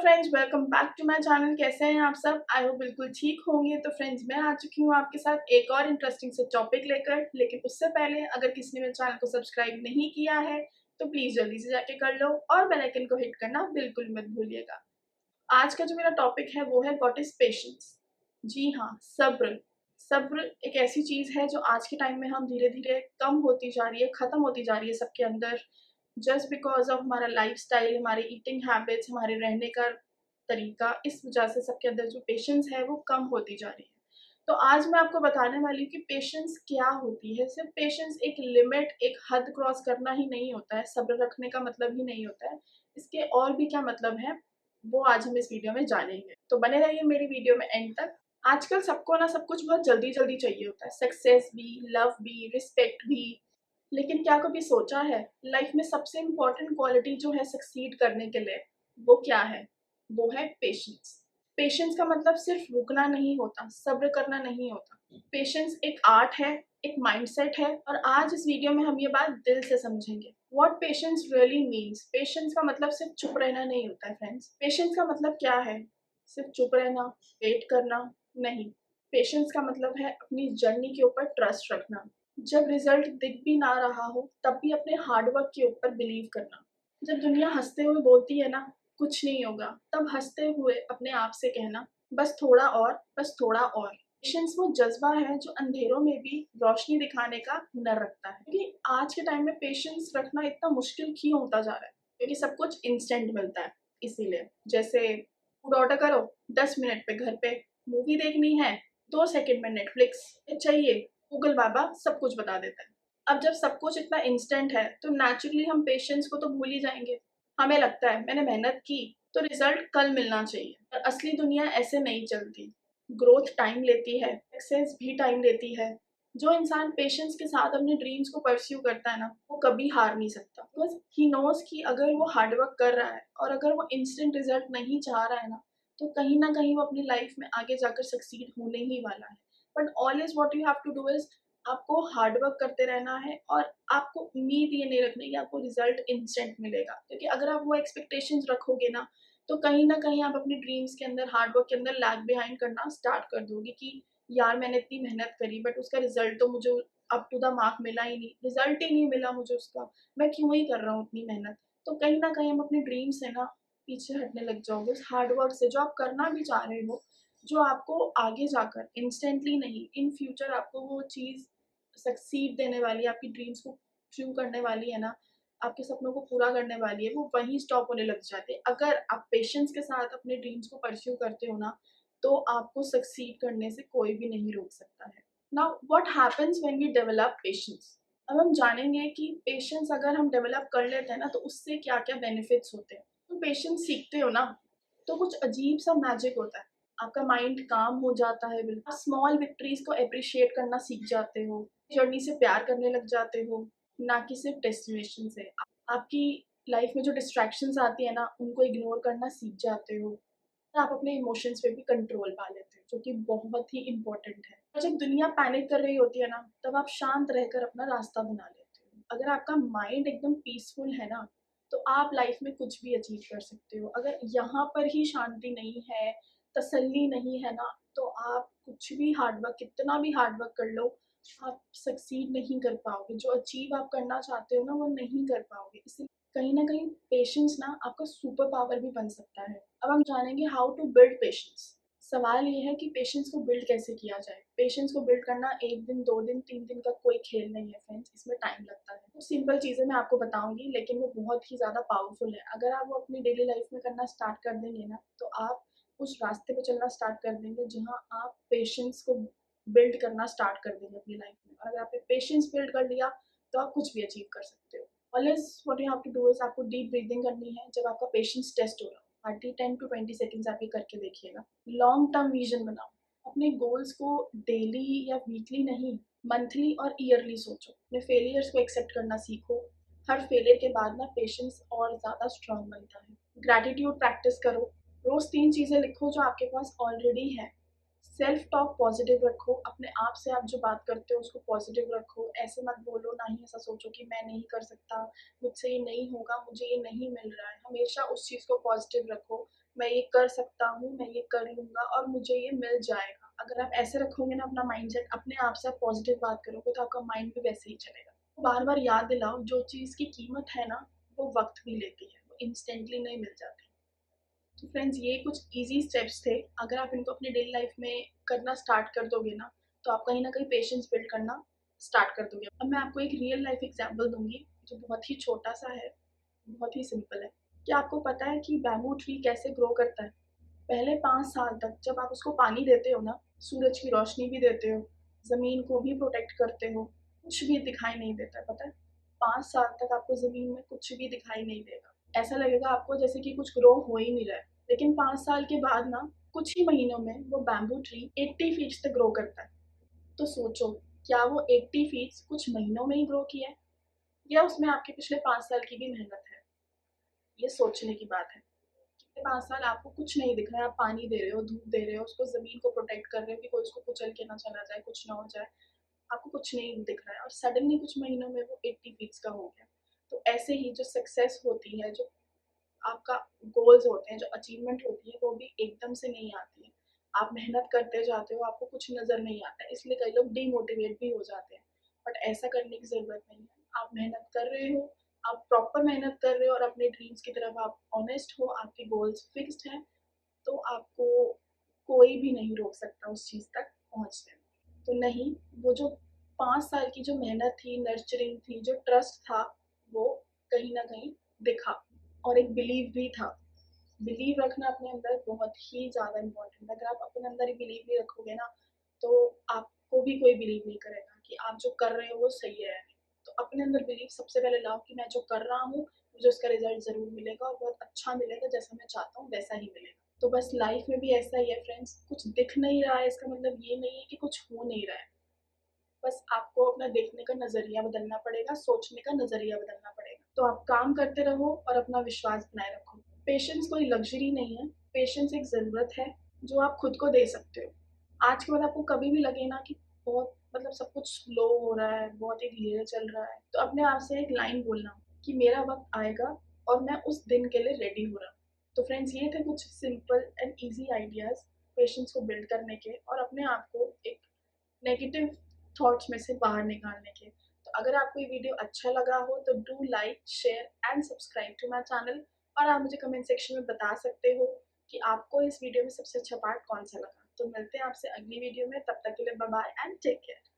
Friends, welcome back to my channel. कैसे हैं आप सब? आई होप बिल्कुल ठीक होंगे। तो फ्रेंड्स, मैं आ चुकी हूँ आपके साथ एक और इंटरेस्टिंग से टॉपिक लेकर। लेकिन उससे पहले अगर किसी ने मेरे चैनल को सब्सक्राइब नहीं किया है तो प्लीज जल्दी से जाके कर लो और बेल आइकन को हिट करना बिल्कुल मत भूलिएगा। आज का जो मेरा टॉपिक है वो है व्हाट इज पेशेंस। जी हाँ, सब्र। सब्र एक ऐसी चीज है जो आज के टाइम में हम धीरे धीरे कम होती जा रही है, खत्म होती जा रही है सबके अंदर। जस्ट बिकॉज ऑफ हमारा लाइफस्टाइल, हमारे ईटिंग हैबिट्स, हमारे रहने का तरीका, इस वजह से सबके अंदर जो पेशेंस है वो कम होती जा रही है। तो आज मैं आपको बताने वाली हूँ कि पेशेंस क्या होती है। सिर्फ पेशेंस एक लिमिट, एक हद क्रॉस करना ही नहीं होता है। सब्र रखने का मतलब ही नहीं होता है। इसके और भी क्या मतलब है वो आज हम इस वीडियो में जानेंगे। तो बने रहिए मेरी वीडियो में एंड तक। आजकल सबको ना सब कुछ बहुत जल्दी जल्दी चाहिए होता है, सक्सेस भी, लव भी, रिस्पेक्ट भी। लेकिन क्या कभी सोचा है लाइफ में सबसे इम्पोर्टेंट क्वालिटी जो है सक्सीड करने के लिए, वो क्या है? वो है पेशेंस। पेशेंस का मतलब सिर्फ रुकना नहीं होता, सब्र करना नहीं होता। पेशेंस एक आर्ट है, एक माइंडसेट है, और आज इस वीडियो में हम ये बात दिल से समझेंगे। What patience really means. Patience का मतलब सिर्फ चुप रहना नहीं होता है फ्रेंड्स। पेशेंस का मतलब क्या है? सिर्फ चुप रहना, वेट करना नहीं। पेशेंस का मतलब है अपनी जर्नी के ऊपर ट्रस्ट रखना। जब रिजल्ट दिख भी ना रहा हो तब भी अपने हार्डवर्क के ऊपर बिलीव करना। जब दुनिया हंसते हुए बोलती है ना कुछ नहीं होगा, तब हंसते हुए अपने आप से कहना बस थोड़ा और, बस थोड़ा और। पेशेंस वो जज्बा है जो अंधेरों में भी रोशनी दिखाने का हुनर रखता है। क्योंकि आज के टाइम में पेशेंस रखना इतना मुश्किल क्यों होता जा रहा है? क्योंकि सब कुछ इंस्टेंट मिलता है। इसीलिए जैसे फूड ऑर्डर करो, 10 मिनट पे घर पे। मूवी देखनी है, 2 सेकंड में नेटफ्लिक्स चाहिए, गूगल बाबा सब कुछ बता देता है। अब जब सब कुछ इतना इंस्टेंट है तो नेचुरली हम पेशेंस को तो भूल ही जाएंगे। हमें लगता है मैंने मेहनत की तो रिजल्ट कल मिलना चाहिए, पर असली दुनिया ऐसे नहीं चलती। ग्रोथ टाइम लेती है, सक्सेस भी टाइम लेती है। जो इंसान पेशेंस के साथ अपने ड्रीम्स को परस्यू करता है ना, वो कभी हार नहीं सकता। बिकॉज ही नोज कि अगर वो हार्डवर्क कर रहा है और अगर वो इंस्टेंट रिजल्ट नहीं चाह रहा है ना, तो कहीं ना कहीं वो अपनी लाइफ में आगे जाकर सक्सीड होने ही वाला है। But always what you have to do is आपको हार्डवर्क करते रहना है, और आपको उम्मीद ये नहीं रखनी कि आपको रिजल्ट इंस्टेंट मिलेगा। क्योंकि अगर आप वो एक्सपेक्टेशंस रखोगे ना, तो कहीं ना कहीं आप अपने ड्रीम्स के अंदर, हार्डवर्क के अंदर लैग बिहाइंड करना स्टार्ट कर दोगे कि यार मैंने इतनी मेहनत करी बट उसका रिजल्ट तो मुझे अप टू द मार्क मिला ही नहीं, रिजल्ट ही नहीं मिला मुझे उसका, मैं क्यों ही कर रहा हूँ इतनी मेहनत। तो कहीं ना कहीं हम अपने ड्रीम से ना पीछे हटने लग जाओगे उस हार्डवर्क से जो आप करना भी चाह रहे हो, जो आपको आगे जाकर इंस्टेंटली नहीं, इन फ्यूचर आपको वो चीज़ सक्सीड देने वाली है, आपकी ड्रीम्स को परस्यू करने वाली है ना, आपके सपनों को पूरा करने वाली है, वो वहीं स्टॉप होने लग जाते हैं। अगर आप पेशेंस के साथ अपने ड्रीम्स को परस्यू करते हो ना, तो आपको सक्सीड करने से कोई भी नहीं रोक सकता है। Now what happens when we develop patience. अब हम जानेंगे कि पेशेंस अगर हम डेवलप कर लेते हैं ना तो उससे क्या क्या बेनिफिट्स होते हैं। तो पेशेंस सीखते हो ना, तो कुछ अजीब सा मैजिक होता है। आपका माइंड काम हो जाता है, बिल्कुल आप स्मॉल विक्ट्रीज को अप्रिशिएट करना सीख जाते हो, जर्नी से प्यार करने लग जाते हो, ना कि सिर्फ डेस्टिनेशन से। आपकी लाइफ में जो डिस्ट्रैक्शंस आती है ना, उनको इग्नोर करना सीख जाते हो, और आप अपने इमोशंस पे भी कंट्रोल पा लेते हो, जो कि बहुत ही इंपॉर्टेंट है। और जब दुनिया पैनिक कर रही होती है ना, तब आप शांत रहकर अपना रास्ता बना लेते हो। अगर आपका माइंड एकदम पीसफुल है ना, तो आप लाइफ में कुछ भी अचीव कर सकते हो। अगर यहाँ पर ही शांति नहीं है, तसल्ली नहीं है ना, तो आप कुछ भी हार्डवर्क, कितना भी हार्डवर्क कर लो, आप सक्सीड नहीं कर पाओगे। जो अचीव आप करना चाहते हो ना, वो नहीं कर पाओगे। इसलिए कहीं ना कहीं पेशेंस ना आपका सुपर पावर भी बन सकता है। अब हम जानेंगे हाउ टू बिल्ड पेशेंस। सवाल ये है कि पेशेंस को बिल्ड कैसे किया जाए। पेशेंस को बिल्ड करना 1 दिन, 2 दिन, 3 दिन का कोई खेल नहीं है फ्रेंड्स, इसमें टाइम लगता है। तो सिंपल चीज़ें मैं आपको बताऊंगी, लेकिन वो बहुत ही ज़्यादा पावरफुल है। अगर आप वो अपनी डेली लाइफ में करना स्टार्ट कर देंगे ना, तो आप उस रास्ते पे चलना स्टार्ट कर देंगे जहाँ आप पेशेंस को बिल्ड करना स्टार्ट कर देंगे अपनी लाइफ में। और अगर आपने पेशेंस बिल्ड कर लिया तो आप कुछ भी अचीव कर सकते हो। Always what you have to do is आपको डीप ब्रीदिंग करनी है जब आपका पेशेंस टेस्ट हो रहा हो। हार्डली 10 to 20 सेकेंड्स आप ये करके देखिएगा। लॉन्ग टर्म विजन बनाओ। अपने गोल्स को डेली या वीकली नहीं, मंथली और ईयरली सोचो। अपने फेलियर्स को एक्सेप्ट करना सीखो। हर फेलियर के बाद ना पेशेंस और ज़्यादा स्ट्रांग बनता है। ग्रैटिट्यूड प्रैक्टिस करो। रोज़ 3 चीज़ें लिखो जो आपके पास ऑलरेडी है। सेल्फ टॉक पॉजिटिव रखो। अपने आप से आप जो बात करते हो उसको पॉजिटिव रखो। ऐसे मत बोलो, ना ही ऐसा सोचो कि मैं नहीं कर सकता, मुझसे ये नहीं होगा, मुझे ये नहीं मिल रहा है। हमेशा उस चीज़ को पॉजिटिव रखो। मैं ये कर सकता हूँ, मैं ये कर लूँगा और मुझे ये मिल जाएगा। अगर आप ऐसे रखोगे ना अपना माइंडसेट, अपने आप से आप पॉजिटिव बात करोगे तो आपका माइंड भी वैसे ही चलेगा। बार-बार याद दिलाओ जो चीज़ की कीमत है ना, वो वक़्त भी लेती है, वो इंस्टेंटली नहीं मिल जाती। तो फ्रेंड्स ये कुछ ईज़ी स्टेप्स थे, अगर आप इनको अपनी डेली लाइफ़ में करना स्टार्ट कर दोगे ना, तो आप कहीं न कहीं पेशेंस बिल्ड करना स्टार्ट कर दोगे। अब मैं आपको एक रियल लाइफ़ एग्ज़ाम्पल दूँगी, जो बहुत ही छोटा-सा है, बहुत ही सिंपल है। क्या आपको पता है कि बैम्बू ट्री कैसे ग्रो करता है? पहले 5 साल तक जब आप उसको पानी देते हो ना, सूरज की रोशनी भी देते हो, ज़मीन को भी प्रोटेक्ट करते हो, कुछ भी दिखाई नहीं देता, पता है? 5 साल तक आपको ज़मीन में कुछ भी दिखाई नहीं देगा। ऐसा लगेगा आपको जैसे कि कुछ ग्रो हो ही नहीं रहा है। लेकिन 5 साल के बाद ना, कुछ ही महीनों में वो बैम्बू ट्री 80 फीट तक ग्रो करता है। तो सोचो, क्या वो 80 फीट कुछ महीनों में ही ग्रो किया है? या उसमें आपके पिछले 5 साल की भी मेहनत है? ये सोचने की बात है। पिछले 5 साल आपको कुछ नहीं दिख रहा है, आप पानी दे रहे हो, धूप दे रहे हो, उसको ज़मीन को प्रोटेक्ट कर रहे हो कि कोई उसको कुचल के ना चला जाए, कुछ ना हो जाए। आपको कुछ नहीं दिख रहा है और सडनली कुछ महीनों में वो 80 फीट्स का हो गया। तो ऐसे ही जो सक्सेस होती है, जो आपका गोल्स होते हैं, जो अचीवमेंट होती है, वो भी एकदम से नहीं आती है। आप मेहनत करते जाते हो, आपको कुछ नज़र नहीं आता है, इसलिए कई लोग डिमोटिवेट भी हो जाते हैं। बट ऐसा करने की ज़रूरत नहीं है। आप मेहनत कर रहे हो, आप प्रॉपर मेहनत कर रहे हो और अपने ड्रीम्स की तरफ आप ऑनेस्ट हो, आपके गोल्स फिक्स्ड हैं, तो आपको कोई भी नहीं रोक सकता उस चीज़ तक पहुँचने में। तो नहीं, वो जो 5 साल की जो मेहनत थी, नर्चरिंग थी, जो ट्रस्ट था, वो कहीं न कहीं दिखा और एक बिलीव भी था। बिलीव रखना अपने अंदर बहुत ही ज़्यादा इम्पोर्टेंट है। अगर आप अपने अंदर ही बिलीव नहीं रखोगे ना, तो आपको भी कोई बिलीव नहीं करेगा कि आप जो कर रहे हो वो सही है या नहीं। तो अपने अंदर बिलीव सबसे पहले लाओ कि मैं जो कर रहा हूँ, मुझे उसका रिज़ल्ट ज़रूर मिलेगा और बहुत अच्छा मिलेगा, जैसा मैं चाहता हूँ वैसा ही मिलेगा। तो बस लाइफ में भी ऐसा ही है फ्रेंड्स, कुछ दिख नहीं रहा है इसका मतलब ये नहीं है कि कुछ हो नहीं रहा है। बस आपको अपना देखने का नज़रिया बदलना पड़ेगा, सोचने का नज़रिया बदलना पड़ेगा। तो आप काम करते रहो और अपना विश्वास बनाए रखो। पेशेंस कोई लग्ज़री नहीं है, पेशेंस एक ज़रूरत है जो आप खुद को दे सकते हो। आज के बाद आपको कभी भी लगे ना कि बहुत मतलब सब कुछ स्लो हो रहा है, बहुत ही धीरे चल रहा है, तो अपने आप से एक लाइन बोलना कि मेरा वक़्त आएगा और मैं उस दिन के लिए रेडी हो रहा हूँ। तो फ्रेंड्स ये थे कुछ simple and easy ideas patience को बिल्ड करने के और अपने आप को एक नेगेटिव थॉट्स में से बाहर निकालने के। तो अगर आपको ये वीडियो अच्छा लगा हो तो do like, share and subscribe to my channel और आप मुझे कमेंट सेक्शन में बता सकते हो कि आपको इस वीडियो में सबसे अच्छा पार्ट कौन सा लगा। तो मिलते हैं आपसे अगली वीडियो में, तब तक के लिए bye bye and take care.